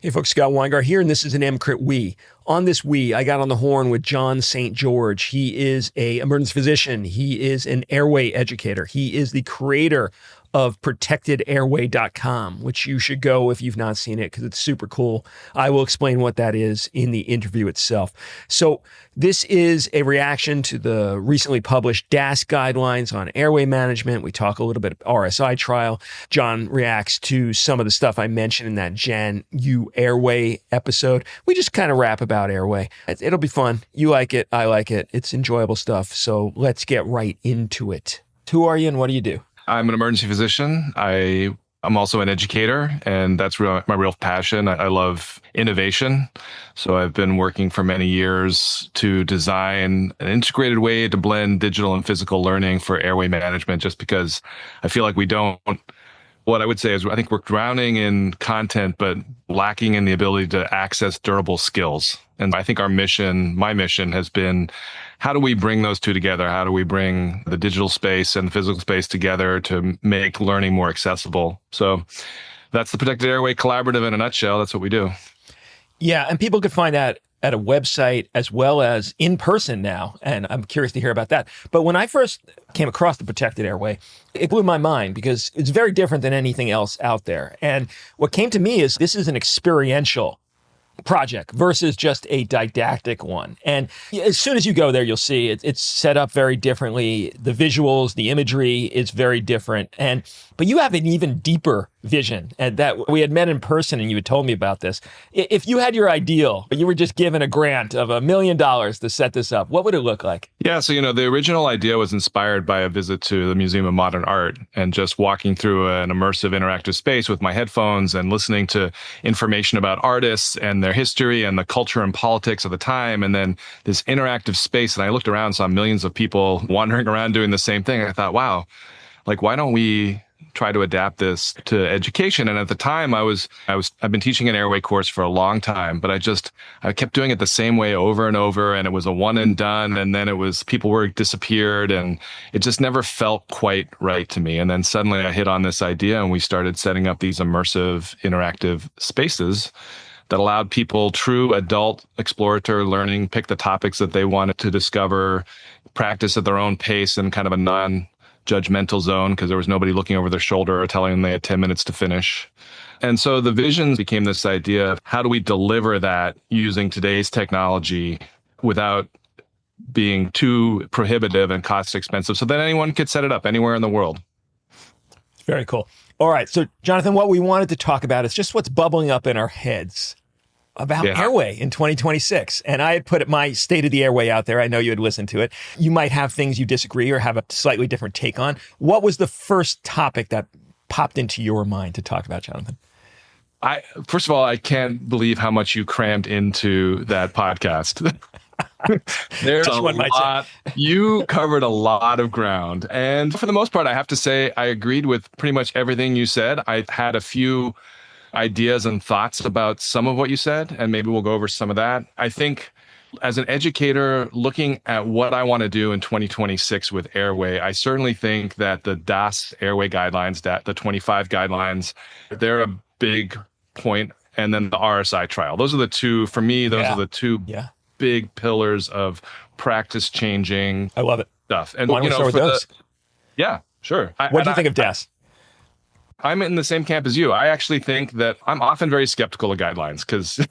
Hey folks, Scott Weingart here, and this is an EMCrit We. On this We, I got on the horn with John St. George. He is an emergency physician. He is an airway educator. He is the creator of protectedairway.com, which you should go if you've not seen it because it's super cool. I will explain what that is in the interview itself. So this is a reaction to the recently published DAS guidelines on airway management. We talk a little bit of RSI trial. John reacts to some of the stuff I mentioned in that Jan U Airway episode. We just kind of rap about airway. It'll be fun. You like it. I like it. It's enjoyable stuff. So let's get right into it. Who are you and what do you do? I'm an emergency physician. I'm also an educator, and that's my real passion. I love innovation. So I've been working for many years to design an integrated way to blend digital and physical learning for airway management, just because I feel like what I would say is I think we're drowning in content, but lacking in the ability to access durable skills. And I think my mission has been, how do we bring those two together? How do we bring the digital space and the physical space together to make learning more accessible? So that's the Protected Airway Collaborative in a nutshell. That's what we do. Yeah, and people could find that at a website as well as in person now, and I'm curious to hear about that. But when I first came across the Protected Airway, it blew my mind because it's very different than anything else out there. And what came to me is this is an experiential project versus just a didactic one. And as soon as you go there, you'll see it's set up very differently. The visuals, the imagery is very different. But you have an even deeper vision, and that we had met in person and you had told me about this. If you had your ideal, but you were just given a grant of $1 million to set this up, what would it look like? Yeah, so the original idea was inspired by a visit to the Museum of Modern Art and just walking through an immersive interactive space with my headphones and listening to information about artists and their history and the culture and politics of the time, and then this interactive space. And I looked around and saw millions of people wandering around doing the same thing. I thought, wow, why don't we try to adapt this to education? And at the time I've been teaching an airway course for a long time, but I kept doing it the same way over and over. And it was a one and done. And then people were disappeared and it just never felt quite right to me. And then suddenly I hit on this idea and we started setting up these immersive interactive spaces that allowed people true adult exploratory learning, pick the topics that they wanted to discover, practice at their own pace in kind of a non-judgmental zone because there was nobody looking over their shoulder or telling them they had 10 minutes to finish. And so the vision became this idea of how do we deliver that using today's technology without being too prohibitive and cost expensive so that anyone could set it up anywhere in the world. Very cool. All right. So, Jonathan, what we wanted to talk about is just what's bubbling up in our heads about Airway in 2026. And I had put my State of the Airway out there. I know you had listened to it. You might have things you disagree or have a slightly different take on. What was the first topic that popped into your mind to talk about, Jonathan? First of all, I can't believe how much you crammed into that podcast. There's a lot. You covered a lot of ground. And for the most part, I have to say, I agreed with pretty much everything you said. I had a few ideas and thoughts about some of what you said, and maybe we'll go over some of that. I think as an educator looking at what I want to do in 2026 with Airway, I certainly think that the DAS Airway guidelines, the 25 guidelines, they're a big point. And then the RSI trial. Those are the two, for me, are the two big pillars of practice changing. I love it. Stuff. And why don't we start with those? Yeah, sure. What do you think of DAS? I'm in the same camp as you. I actually think that I'm often very skeptical of guidelines because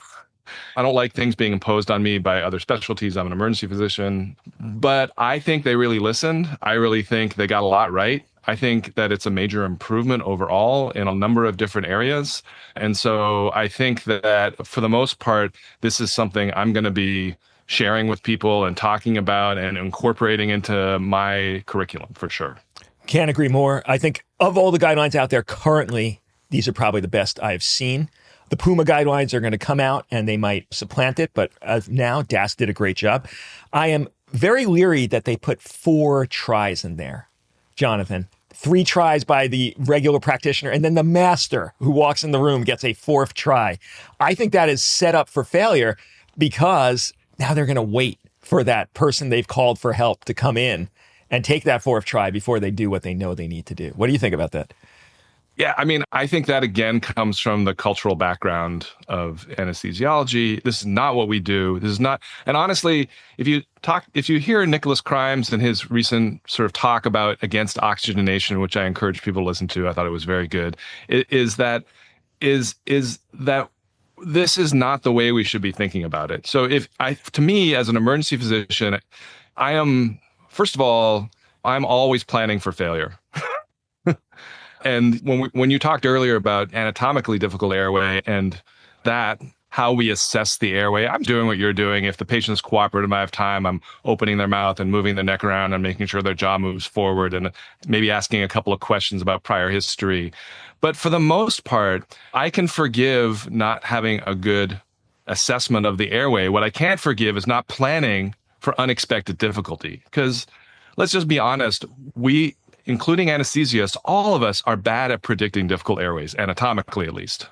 I don't like things being imposed on me by other specialties. I'm an emergency physician, but I think they really listened. I really think they got a lot right. I think that it's a major improvement overall in a number of different areas. And so I think that for the most part, this is something I'm going to be sharing with people and talking about and incorporating into my curriculum for sure. Can't agree more. I think of all the guidelines out there currently, these are probably the best I've seen. The Puma guidelines are going to come out and they might supplant it, but as now DAS did a great job. I am very leery that they put 4 tries in there, Jonathan. 3 tries by the regular practitioner, and then the master who walks in the room gets a 4th try. I think that is set up for failure because now they're going to wait for that person they've called for help to come in and take that 4th try before they do what they know they need to do. What do you think about that? Yeah, I mean, I think that again comes from the cultural background of anesthesiology. This is not what we do. This is not, and honestly, if you hear Nicholas Crimes and his recent sort of talk about against oxygenation, which I encourage people to listen to, I thought it was very good, is that this is not the way we should be thinking about it. So to me, as an emergency physician, I am, first of all, I'm always planning for failure. And when you talked earlier about anatomically difficult airway and that, how we assess the airway, I'm doing what you're doing. If the patient's cooperative, I have time, I'm opening their mouth and moving their neck around and making sure their jaw moves forward and maybe asking a couple of questions about prior history. But for the most part, I can forgive not having a good assessment of the airway. What I can't forgive is not planning for unexpected difficulty. Because let's just be honest, including anesthesiasts, all of us are bad at predicting difficult airways, anatomically at least.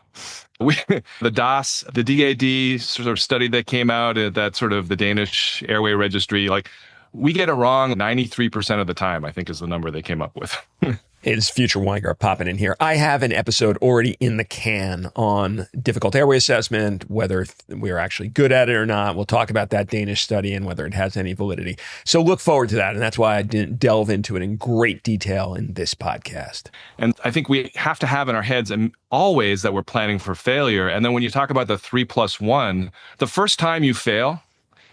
The DAD sort of study that came out, that sort of the Danish airway registry, like we get it wrong 93% of the time, I think is the number they came up with. It's Future Weingart popping in here. I have an episode already in the can on difficult airway assessment, whether we're actually good at it or not. We'll talk about that Danish study and whether it has any validity. So look forward to that. And that's why I didn't delve into it in great detail in this podcast. And I think we have to have in our heads always that we're planning for failure. And then when you talk about the 3+1, the first time you fail,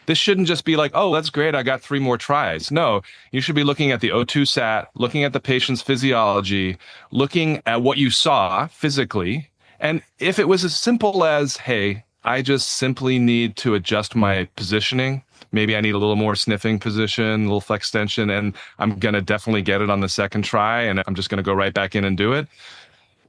this shouldn't just be like, oh, that's great, I got 3 more tries. No, you should be looking at the O2 sat, looking at the patient's physiology, looking at what you saw physically. And if it was as simple as, hey, I just simply need to adjust my positioning, maybe I need a little more sniffing position, a little flex extension, and I'm going to definitely get it on the second try, and I'm just going to go right back in and do it,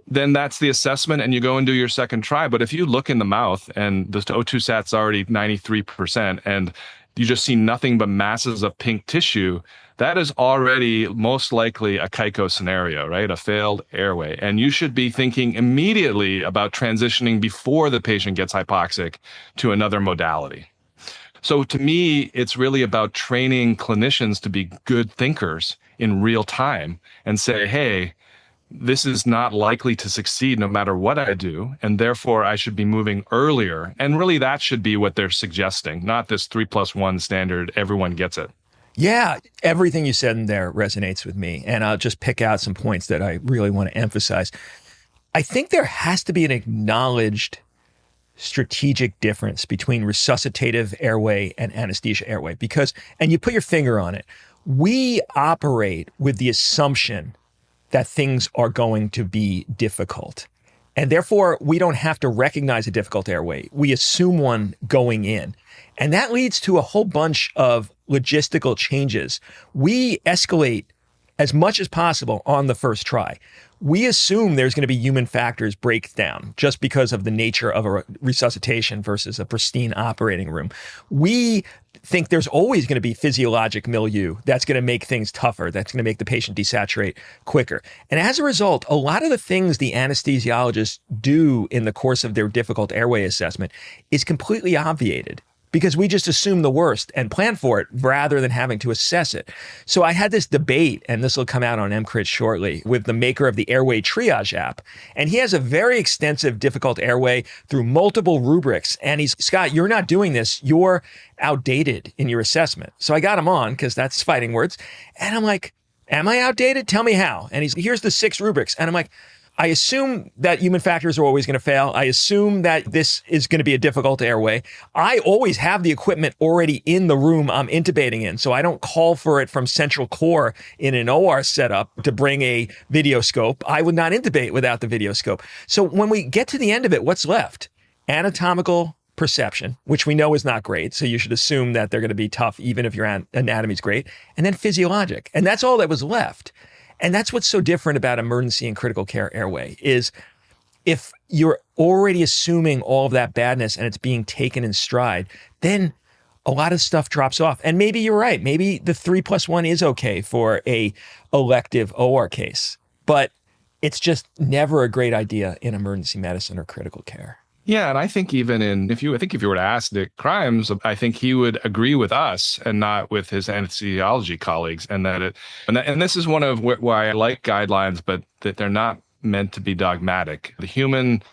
then that's the assessment and you go and do your second try. But if you look in the mouth and the O2 sat's already 93% and you just see nothing but masses of pink tissue, that is already most likely a KICO scenario, right? A failed airway. And you should be thinking immediately about transitioning before the patient gets hypoxic to another modality. So to me, it's really about training clinicians to be good thinkers in real time and say, hey, this is not likely to succeed no matter what I do, and therefore I should be moving earlier. And really that should be what they're suggesting, not this 3+1 standard, everyone gets it. Yeah, everything you said in there resonates with me. And I'll just pick out some points that I really want to emphasize. I think there has to be an acknowledged strategic difference between resuscitative airway and anesthesia airway because, and you put your finger on it, we operate with the assumption that things are going to be difficult. And therefore, we don't have to recognize a difficult airway. We assume one going in. And that leads to a whole bunch of logistical changes. We escalate as much as possible on the first try. We assume there's going to be human factors breakdown just because of the nature of a resuscitation versus a pristine operating room. We think there's always going to be physiologic milieu that's going to make things tougher, that's going to make the patient desaturate quicker. And as a result, a lot of the things the anesthesiologists do in the course of their difficult airway assessment is completely obviated because we just assume the worst and plan for it rather than having to assess it. So I had this debate, and this will come out on EMCrit shortly, with the maker of the Airway triage app. And he has a very extensive difficult airway through multiple rubrics. And he's, Scott, you're not doing this. You're outdated in your assessment. So I got him on because that's fighting words. And I'm like, am I outdated? Tell me how. And here's the 6 rubrics. And I'm like, I assume that human factors are always going to fail. I assume that this is going to be a difficult airway. I always have the equipment already in the room I'm intubating in, so I don't call for it from central core in an OR setup to bring a video scope. I would not intubate without the video scope. So when we get to the end of it, what's left? Anatomical perception, which we know is not great. So you should assume that they're going to be tough, even if your anatomy is great. And then physiologic. And that's all that was left. And that's what's so different about emergency and critical care airway is if you're already assuming all of that badness and it's being taken in stride, then a lot of stuff drops off. And maybe you're right. Maybe the 3+1 is okay for a elective OR case, but it's just never a great idea in emergency medicine or critical care. Yeah, and I think even if you were to ask Nick Crimes, I think he would agree with us and not with his anesthesiology colleagues, and this is one of why I like guidelines, but that they're not meant to be dogmatic. The human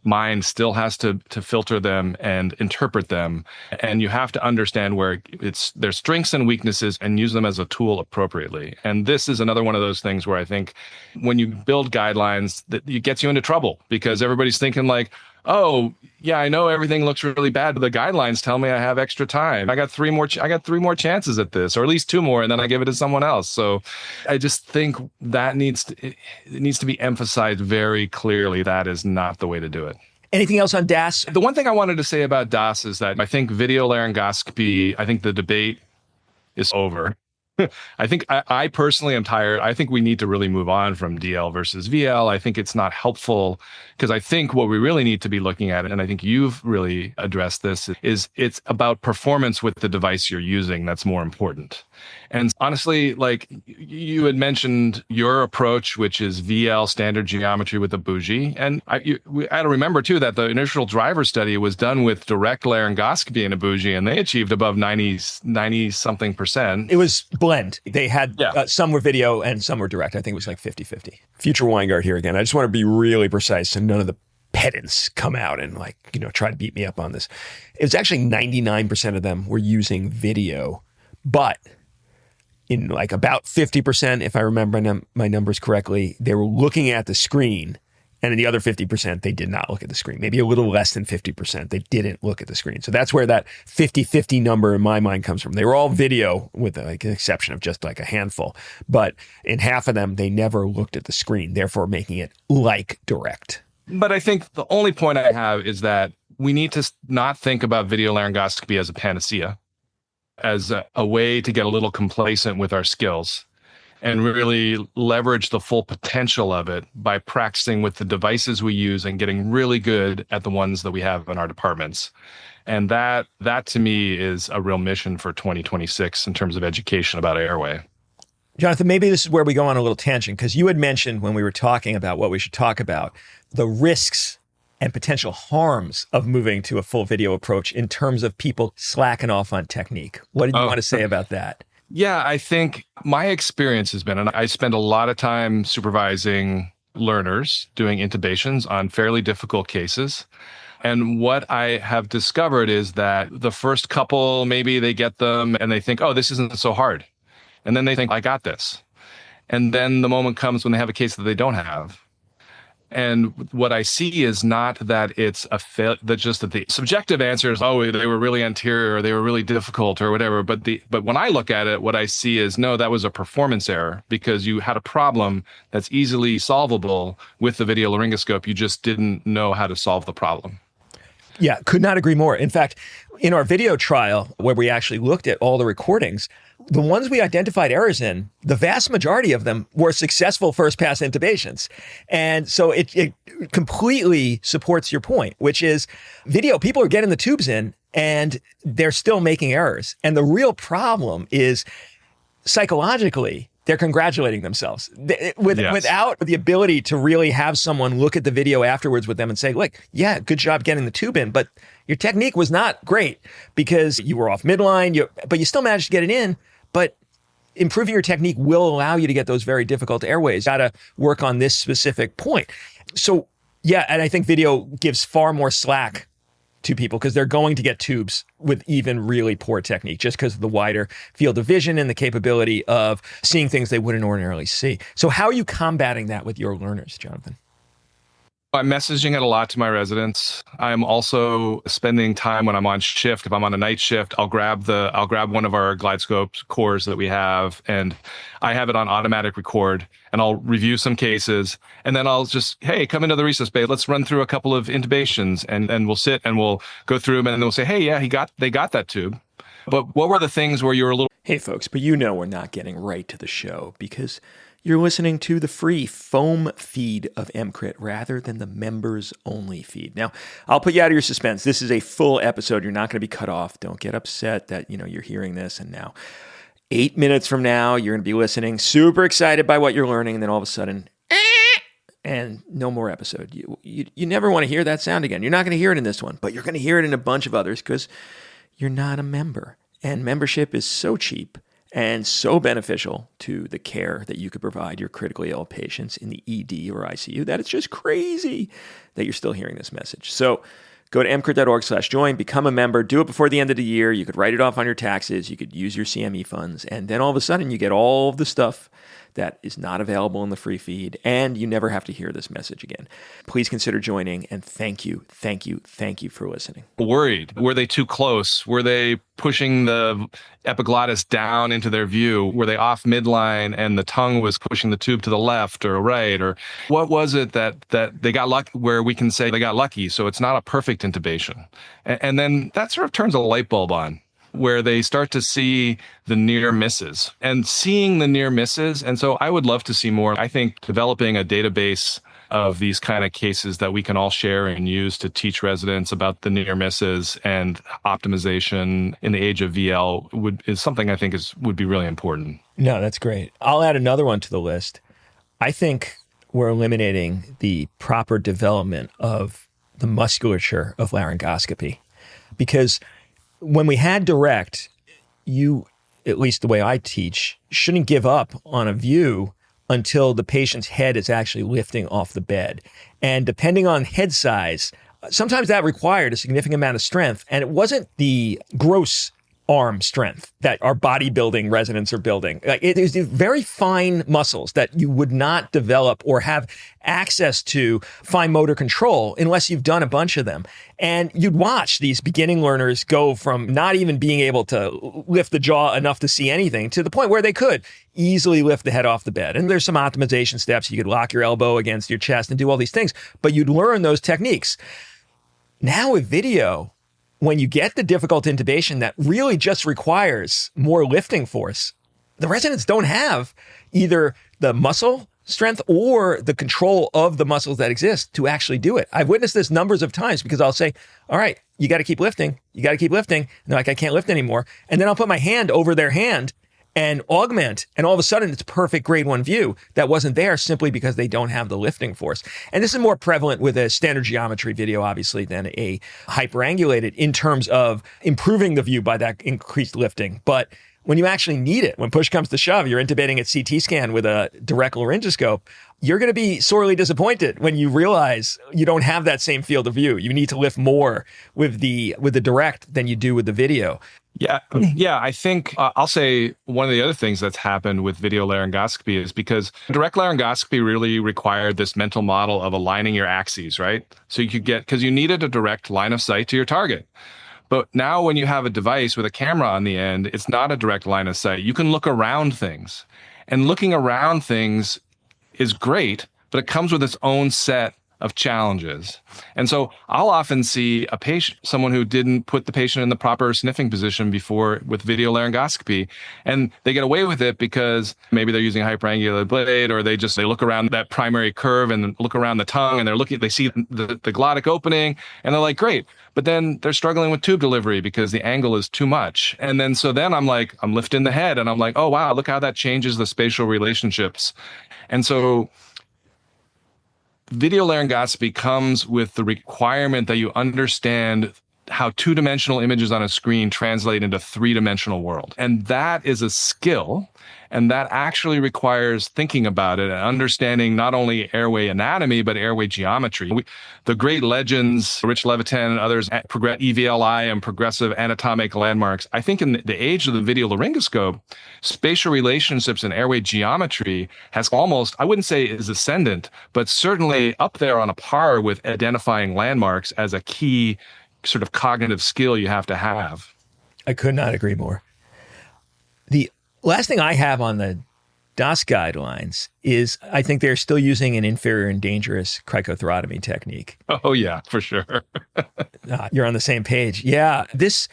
mind still has to filter them and interpret them. And you have to understand where it's their strengths and weaknesses and use them as a tool appropriately. And this is another one of those things where I think when you build guidelines, that it gets you into trouble because everybody's thinking like, oh, yeah, I know everything looks really bad, but the guidelines tell me I have extra time. I got three more chances at this, or at least two more, and then I give it to someone else. So I just think that it needs to be emphasized very clearly. That is not the way to do it. Anything else on DAS? The one thing I wanted to say about DAS is that I think video laryngoscopy, I think the debate is over. I think I personally am tired. I think we need to really move on from DL versus VL. I think it's not helpful because I think what we really need to be looking at, and I think you've really addressed this, is it's about performance with the device you're using that's more important. And honestly, like you had mentioned your approach, which is VL standard geometry with a bougie. And I had to remember too that the initial driver study was done with direct laryngoscopy in a bougie, and they achieved above 90 something percent. It was blend. They had some were video and some were direct. I think it was like 50-50. Future Weingart here again. I just want to be really precise so none of the pedants come out and try to beat me up on this. It was actually 99% of them were using video, but in like about 50%, if I remember my numbers correctly, they were looking at the screen. And in the other 50%, they did not look at the screen. Maybe a little less than 50%, they didn't look at the screen. So that's where that 50-50 number in my mind comes from. They were all video with like an exception of just like a handful. But in half of them, they never looked at the screen, therefore making it like direct. But I think the only point I have is that we need to not think about video laryngoscopy as a panacea, as a way to get a little complacent with our skills and really leverage the full potential of it by practicing with the devices we use and getting really good at the ones that we have in our departments. And that to me is a real mission for 2026 in terms of education about Airway. Jonathan, maybe this is where we go on a little tangent, because you had mentioned when we were talking about what we should talk about, the risks and potential harms of moving to a full video approach in terms of people slacking off on technique. What did you want to say about that? Yeah, I think my experience has been, and I spend a lot of time supervising learners doing intubations on fairly difficult cases. And what I have discovered is that the first couple, maybe they get them and they think, oh, this isn't so hard. And then they think, I got this. And then the moment comes when they have a case that they don't have. And what I see is not that it's that just that the subjective answer is, oh, they were really anterior or they were really difficult or whatever. But when I look at it, what I see is, no, that was a performance error because you had a problem that's easily solvable with the video laryngoscope. You just didn't know how to solve the problem. Yeah, could not agree more. In fact, in our video trial where we actually looked at all the recordings, the ones we identified errors in, the vast majority of them were successful first pass intubations. And so it completely supports your point, which is video, people are getting the tubes in and they're still making errors. And the real problem is psychologically, they're congratulating themselves without the ability to really have someone look at the video afterwards with them and say, look, yeah, good job getting the tube in, but your technique was not great because you were off midline, but you still managed to get it in. But improving your technique will allow you to get those very difficult airways. Got to work on this specific point. So yeah, and I think video gives far more slack to people because they're going to get tubes with even really poor technique just because of the wider field of vision and the capability of seeing things they wouldn't ordinarily see. So how are you combating that with your learners, Jonathan? I'm messaging it a lot to my residents. I'm also spending time when I'm on shift. If I'm on a night shift, I'll grab one of our GlideScope cores that we have, and I have it on automatic record, and I'll review some cases, and then I'll just, hey, come into the resus bay. Let's run through a couple of intubations, and we'll sit and we'll go through them, and then we'll say, hey, yeah, they got that tube. But what were the things where you were a little... Hey, folks, but we're not getting right to the show because you're listening to the free foam feed of EMCrit rather than the members-only feed. Now, I'll put you out of your suspense. This is a full episode. You're not going to be cut off. Don't get upset that you're hearing this, and now 8 minutes from now, you're going to be listening, super excited by what you're learning, and then all of a sudden, and no more episode. You never want to hear that sound again. You're not going to hear it in this one, but you're going to hear it in a bunch of others because you're not a member. And membership is so cheap and so beneficial to the care that you could provide your critically ill patients in the ED or ICU that it's just crazy that you're still hearing this message. So go to emcrit.org/join, become a member, do it before the end of the year. You could write it off on your taxes. You could use your CME funds. And then all of a sudden you get all of the stuff that is not available in the free feed, and you never have to hear this message again. Please consider joining, and thank you for listening. Worried. Were they too close? Were they pushing the epiglottis down into their view? Were they off midline and the tongue was pushing the tube to the left or right? Or what was it that they got lucky, where we can say they got lucky, so it's not a perfect intubation? And then that sort of turns a light bulb on, where they start to see the near misses and seeing the near misses. And so I would love to see more. I think developing a database of these kind of cases that we can all share and use to teach residents about the near misses and optimization in the age of VL is something I think would be really important. No, that's great. I'll add another one to the list. I think we're eliminating the proper development of the musculature of laryngoscopy, because when we had direct, you, at least the way I teach, shouldn't give up on a view until the patient's head is actually lifting off the bed. And depending on head size, sometimes that required a significant amount of strength. And it wasn't the gross arm strength that our bodybuilding residents are building. It is very fine muscles that you would not develop or have access to fine motor control unless you've done a bunch of them. And you'd watch these beginning learners go from not even being able to lift the jaw enough to see anything to the point where they could easily lift the head off the bed. And there's some optimization steps. You could lock your elbow against your chest and do all these things, but you'd learn those techniques. Now with video, when you get the difficult intubation that really just requires more lifting force, the residents don't have either the muscle strength or the control of the muscles that exist to actually do it. I've witnessed this numbers of times because I'll say, all right, you got to keep lifting. You got to keep lifting. And they're like, I can't lift anymore. And then I'll put my hand over their hand and augment, and all of a sudden it's perfect grade 1 view that wasn't there simply because they don't have the lifting force. And this is more prevalent with a standard geometry video, obviously, than a hyperangulated in terms of improving the view by that increased lifting. But when you actually need it, when push comes to shove, you're intubating at CT scan with a direct laryngoscope, you're going to be sorely disappointed when you realize you don't have that same field of view. You need to lift more with the direct than you do with the video. Yeah. I think I'll say one of the other things that's happened with video laryngoscopy is because direct laryngoscopy really required this mental model of aligning your axes, right? So you could because you needed a direct line of sight to your target. But now when you have a device with a camera on the end, it's not a direct line of sight. You can look around things, and looking around things is great, but it comes with its own set of challenges. And so I'll often see a patient, someone who didn't put the patient in the proper sniffing position before with video laryngoscopy, and they get away with it because maybe they're using a hyperangulated blade, or they look around that primary curve and look around the tongue, and they see the glottic opening, and they're like, great. But then they're struggling with tube delivery because the angle is too much. And then I'm like, I'm lifting the head, and I'm like, oh wow, look how that changes the spatial relationships. And so video laryngoscopy comes with the requirement that you understand how two-dimensional images on a screen translate into three-dimensional world. And that is a skill, and that actually requires thinking about it and understanding not only airway anatomy, but airway geometry. The great legends, Rich Levitan and others, EVLI and progressive anatomic landmarks, I think in the age of the video laryngoscope, spatial relationships and airway geometry has almost, I wouldn't say is ascendant, but certainly up there on a par with identifying landmarks as a key sort of cognitive skill you have to have. I could not agree more. The last thing I have on the DOS guidelines is I think they're still using an inferior and dangerous cricothyrotomy technique. Oh yeah, for sure. You're on the same page. Yeah, it's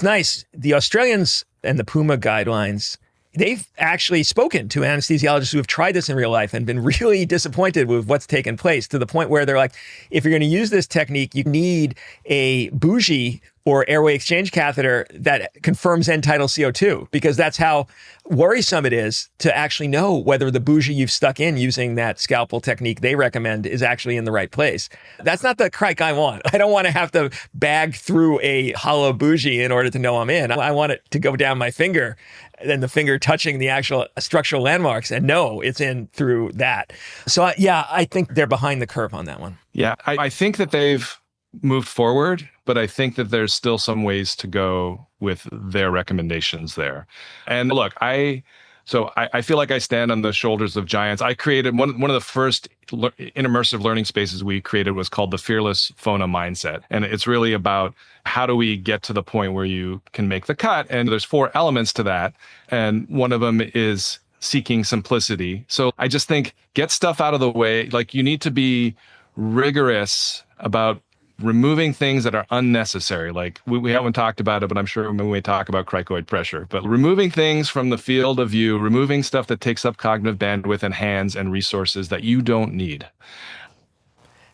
nice. The Australians and the PUMA guidelines, they've actually spoken to anesthesiologists who have tried this in real life and been really disappointed with what's taken place, to the point where they're like, if you're going to use this technique, you need a bougie or airway exchange catheter that confirms end tidal CO2, because that's how worrisome it is to actually know whether the bougie you've stuck in using that scalpel technique they recommend is actually in the right place. That's not the crike I want. I don't want to have to bag through a hollow bougie in order to know I'm in. I want it to go down my finger and the finger touching the actual structural landmarks and know it's in through that. So yeah, I think they're behind the curve on that one. Yeah, I think that they've moved forward, but I think that there's still some ways to go with their recommendations there. And look, I feel like I stand on the shoulders of giants. I created one of the first immersive learning spaces we created was called the Fearless Phona Mindset. And it's really about how do we get to the point where you can make the cut? And there's 4 elements to that. And one of them is seeking simplicity. So I just think get stuff out of the way. Like you need to be rigorous about removing things that are unnecessary. Like we haven't talked about it, but I'm sure when we talk about cricoid pressure, but removing things from the field of view, removing stuff that takes up cognitive bandwidth and hands and resources that you don't need.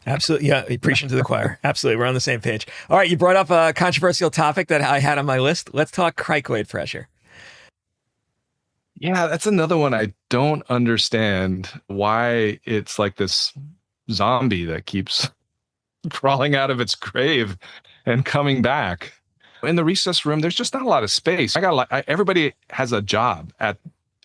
Absolutely. Yeah. Preaching to the choir. Absolutely. We're on the same page. All right. You brought up a controversial topic that I had on my list. Let's talk cricoid pressure. Yeah, that's another one I don't understand why it's like this zombie that keeps crawling out of its grave and coming back. In the recess room, there's just not a lot of space. Everybody has a job at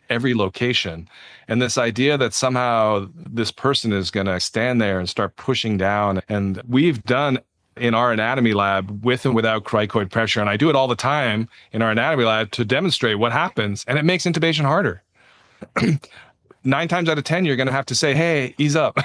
every location. And this idea that somehow this person is going to stand there and start pushing down. And we've done in our anatomy lab with and without cricoid pressure. And I do it all the time in our anatomy lab to demonstrate what happens. And it makes intubation harder. 9 times out of 10, you're going to have to say, hey, ease up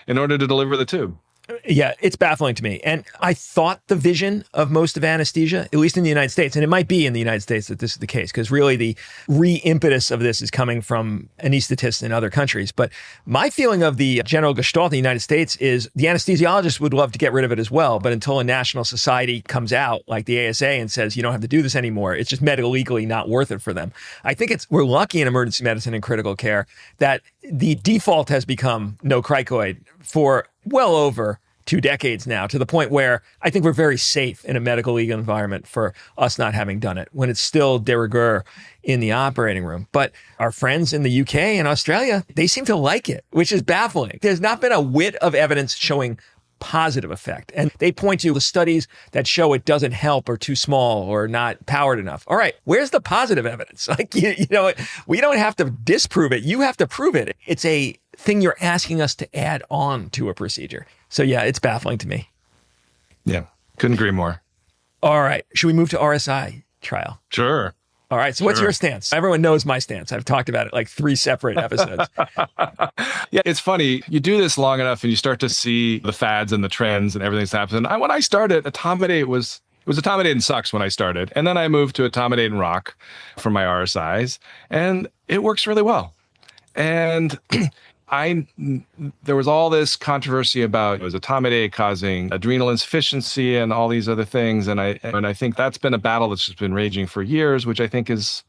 in order to deliver the tube. Yeah, it's baffling to me. And I thought the vision of most of anesthesia, at least in the United States, and it might be in the United States that this is the case, because really the re-impetus of this is coming from anesthetists in other countries. But my feeling of the general gestalt in the United States is the anesthesiologist would love to get rid of it as well. But until a national society comes out like the ASA and says, you don't have to do this anymore, it's just medically not worth it for them. I think we're lucky in emergency medicine and critical care that the default has become no cricoid for well over 2 decades now, to the point where I think we're very safe in a medical legal environment for us not having done it, when it's still de rigueur in the operating room. But our friends in the UK and Australia, they seem to like it, which is baffling. There's not been a whit of evidence showing positive effect. And they point to the studies that show it doesn't help or too small or not powered enough. All right, where's the positive evidence? Like, you know, we don't have to disprove it. You have to prove it. It's a thing you're asking us to add on to a procedure. So yeah, it's baffling to me. Yeah, couldn't agree more. All right, should we move to RSI trial? Sure. All right, so what's your stance? Everyone knows my stance. I've talked about it like 3 separate episodes. Yeah, it's funny. You do this long enough and you start to see the fads and the trends and everything's happening. When I started, Etomidate was Etomidate and Sucks when I started. And then I moved to Etomidate and Rock for my RSIs. And it works really well. And there was all this controversy about was Etomidate causing adrenal insufficiency and all these other things. And I think that's been a battle that's just been raging for years, which I think is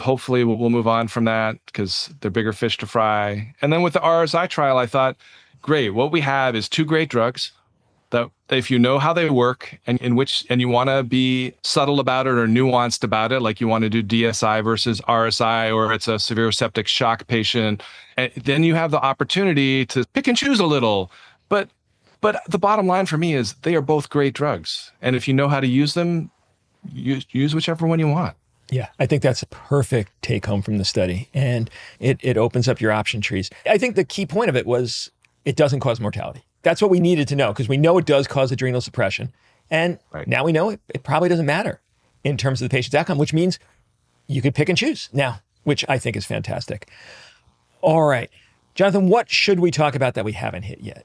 hopefully we'll move on from that because they're bigger fish to fry. And then with the RSI trial, I thought, great, what we have is 2 great drugs that if you know how they work and you want to be subtle about it or nuanced about it, like you want to do DSI versus RSI, or it's a severe septic shock patient, and then you have the opportunity to pick and choose a little. But the bottom line for me is they are both great drugs. And if you know how to use them, use whichever one you want. Yeah, I think that's a perfect take home from the study. And it opens up your option trees. I think the key point of it was it doesn't cause mortality. That's what we needed to know, because we know it does cause adrenal suppression. And now we know it probably doesn't matter in terms of the patient's outcome, which means you could pick and choose now, which I think is fantastic. All right, Jonathan, what should we talk about that we haven't hit yet?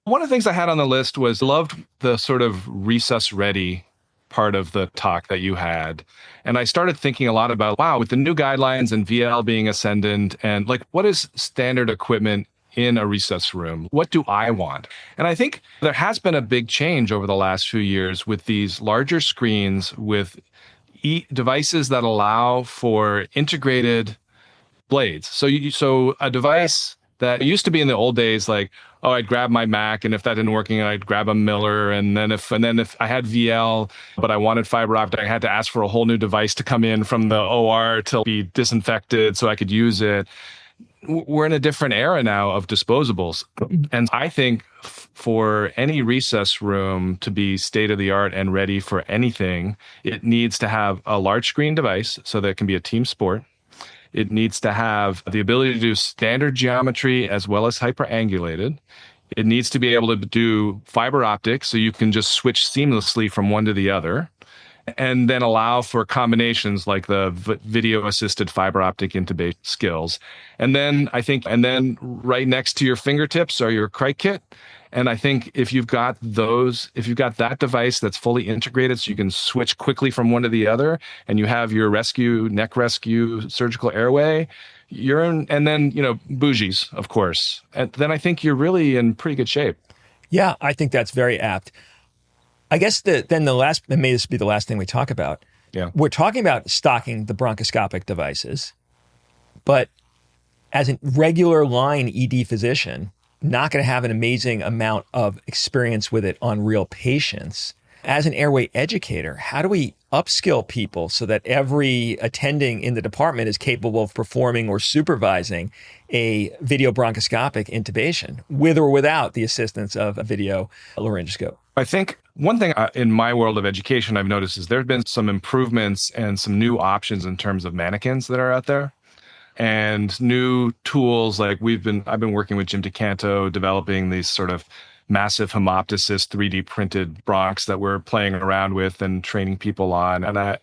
One of the things I had on the list was loved the sort of resus ready part of the talk that you had. And I started thinking a lot about, wow, with the new guidelines and VL being ascendant, and like, what is standard equipment in a resus room? What do I want? And I think there has been a big change over the last few years with these larger screens with devices that allow for integrated blades. So a device that used to be in the old days, like, oh, I'd grab my Mac, and if that didn't working, I'd grab a Miller, and then if I had VL, but I wanted fiber optic, I had to ask for a whole new device to come in from the OR to be disinfected so I could use it. We're in a different era now of disposables, and I think for any recess room to be state of the art and ready for anything, it needs to have a large screen device so that it can be a team sport. It needs to have the ability to do standard geometry as well as hyperangulated. It needs to be able to do fiber optics so you can just switch seamlessly from one to the other, and then allow for combinations like the video assisted fiber optic intubation skills. And then right next to your fingertips are your Crite kit. And I think if you've got that device that's fully integrated so you can switch quickly from one to the other, and you have your neck rescue, surgical airway, and then, bougies, of course. And then I think you're really in pretty good shape. Yeah, I think that's very apt. I guess and may this be the last thing we talk about. Yeah. We're talking about stocking the bronchoscopic devices, but as a regular line ED physician, not going to have an amazing amount of experience with it on real patients. As an airway educator, how do we upskill people so that every attending in the department is capable of performing or supervising a video bronchoscopic intubation with or without the assistance of a video laryngoscope? I think one thing in my world of education I've noticed is there have been some improvements and some new options in terms of mannequins that are out there, and new tools. Like I've been working with Jim DeCanto developing these sort of massive hemoptysis 3D printed bronchs that we're playing around with and training people on, and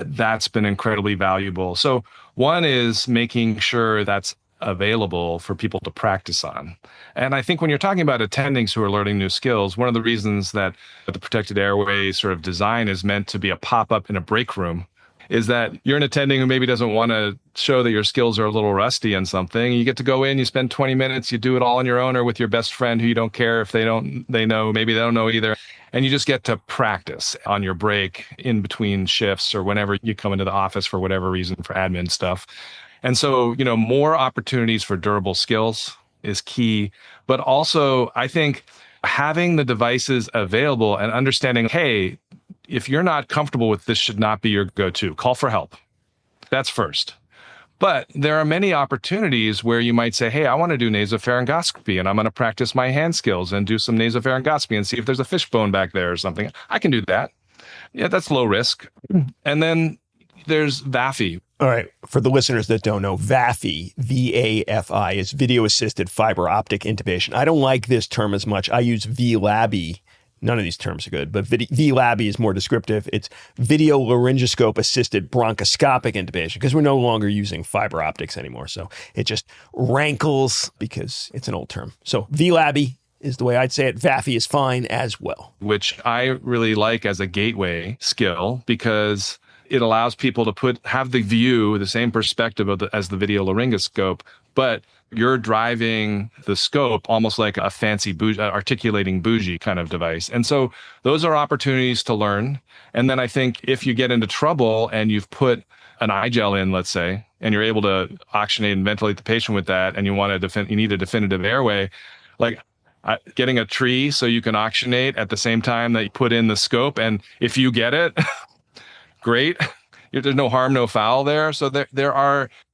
that's been incredibly valuable. So one is making sure that's available for people to practice on. And I think when you're talking about attendings who are learning new skills, one of the reasons that the protected airway sort of design is meant to be a pop-up in a break room is that you're an attending who maybe doesn't want to show that your skills are a little rusty on something. You get to go in, you spend 20 minutes, you do it all on your own or with your best friend who you don't care if they know, maybe they don't know either. And you just get to practice on your break in between shifts or whenever you come into the office for whatever reason, for admin stuff. And so, more opportunities for durable skills is key. But also, I think having the devices available and understanding, hey, if you're not comfortable with this, should not be your go-to. Call for help. That's first. But there are many opportunities where you might say, hey, I want to do nasopharyngoscopy, and I'm going to practice my hand skills and do some nasopharyngoscopy and see if there's a fishbone back there or something. I can do that. Yeah, that's low risk. And then there's VAFI. All right. For the listeners that don't know, VAFI, V-A-F-I, is video-assisted fiber optic intubation. I don't like this term as much. I use VLABI. None of these terms are good, but VLABI is more descriptive. It's video laryngoscope assisted bronchoscopic intubation because we're no longer using fiber optics anymore. So it just rankles because it's an old term. So VLABI is the way I'd say it. VAFI is fine as well. Which I really like as a gateway skill because it allows people to have the same perspective as the video laryngoscope, but you're driving the scope almost like a fancy articulating bougie kind of device. And so those are opportunities to learn. And then I think if you get into trouble and you've put an eye gel in, let's say, and you're able to oxygenate and ventilate the patient with that, and you need a definitive airway, like getting a tree so you can oxygenate at the same time that you put in the scope. And if you get it, great. There's no harm, no foul there. So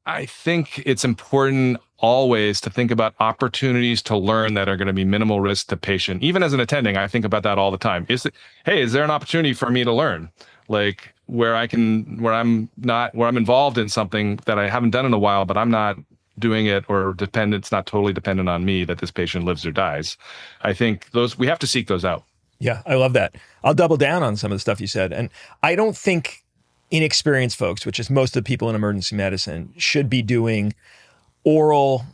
I think it's important always to think about opportunities to learn that are going to be minimal risk to patient. Even as an attending, I think about that all the time. Is there an opportunity for me to learn? Like where I'm involved in something that I haven't done in a while, but I'm not doing it it's not totally dependent on me that this patient lives or dies. I think we have to seek those out. Yeah, I love that. I'll double down on some of the stuff you said. And I don't think inexperienced folks, which is most of the people in emergency medicine, should be doing oral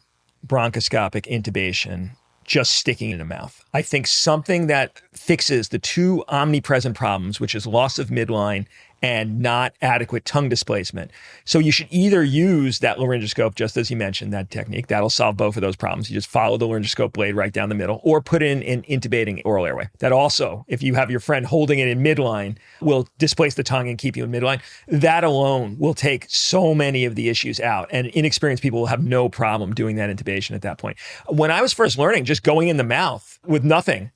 bronchoscopic intubation just sticking in the mouth. I think something that fixes the two omnipresent problems, which is loss of midline and not adequate tongue displacement. So you should either use that laryngoscope, just as you mentioned, that technique. That'll solve both of those problems. You just follow the laryngoscope blade right down the middle, or put in an intubating oral airway. That also, if you have your friend holding it in midline, will displace the tongue and keep you in midline. That alone will take so many of the issues out. And inexperienced people will have no problem doing that intubation at that point. When I was first learning, just going in the mouth with nothing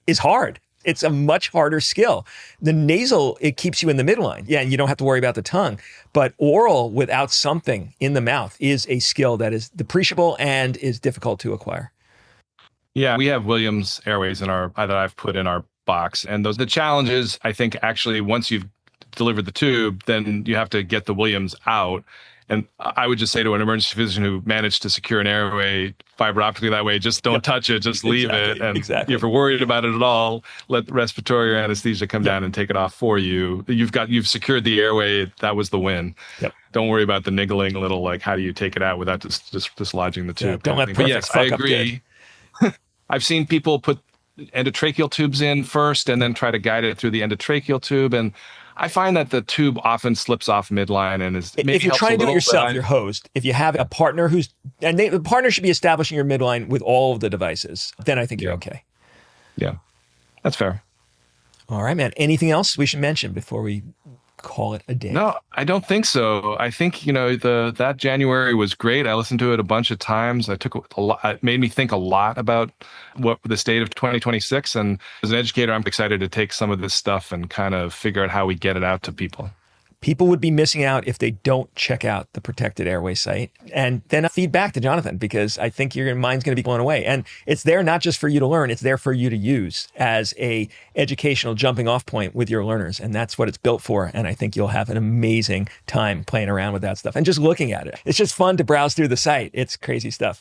is hard. It's a much harder skill. The nasal, it keeps you in the midline. Yeah, and you don't have to worry about the tongue. But oral without something in the mouth is a skill that is depreciable and is difficult to acquire. Yeah, we have Williams Airways that I've put in our box. And the challenge is, I think, actually, once you've delivered the tube, then you have to get the Williams out. And I would just say to an emergency physician who managed to secure an airway fiber optically that way, just don't touch it, just leave it. And if you're worried about it at all, let the respiratory or anesthesia come down and take it off for you. You've secured the airway. That was the win. Yep. Don't worry about the niggling little, like, how do you take it out without just dislodging the tube. Don't let perfect But yes, fuck I up agree. I've seen people put endotracheal tubes in first and then try to guide it through the endotracheal tube. And I find that the tube often slips off midline and is maybe if you're trying to do it yourself, your host, if you have a partner the partner should be establishing your midline with all of the devices, then I think you're okay. Yeah, that's fair. All right, man. Anything else we should mention before we call it a day? No, I don't think so. I think, that January was great. I listened to it a bunch of times. I took a lot. It made me think a lot about what the state of 2026. And as an educator, I'm excited to take some of this stuff and kind of figure out how we get it out to people. People would be missing out if they don't check out the Protected Airway site and then feed back to Jonathan, because I think your mind's going to be blown away. And it's there not just for you to learn, it's there for you to use as a educational jumping off point with your learners. And that's what it's built for. And I think you'll have an amazing time playing around with that stuff and just looking at it. It's just fun to browse through the site. It's crazy stuff.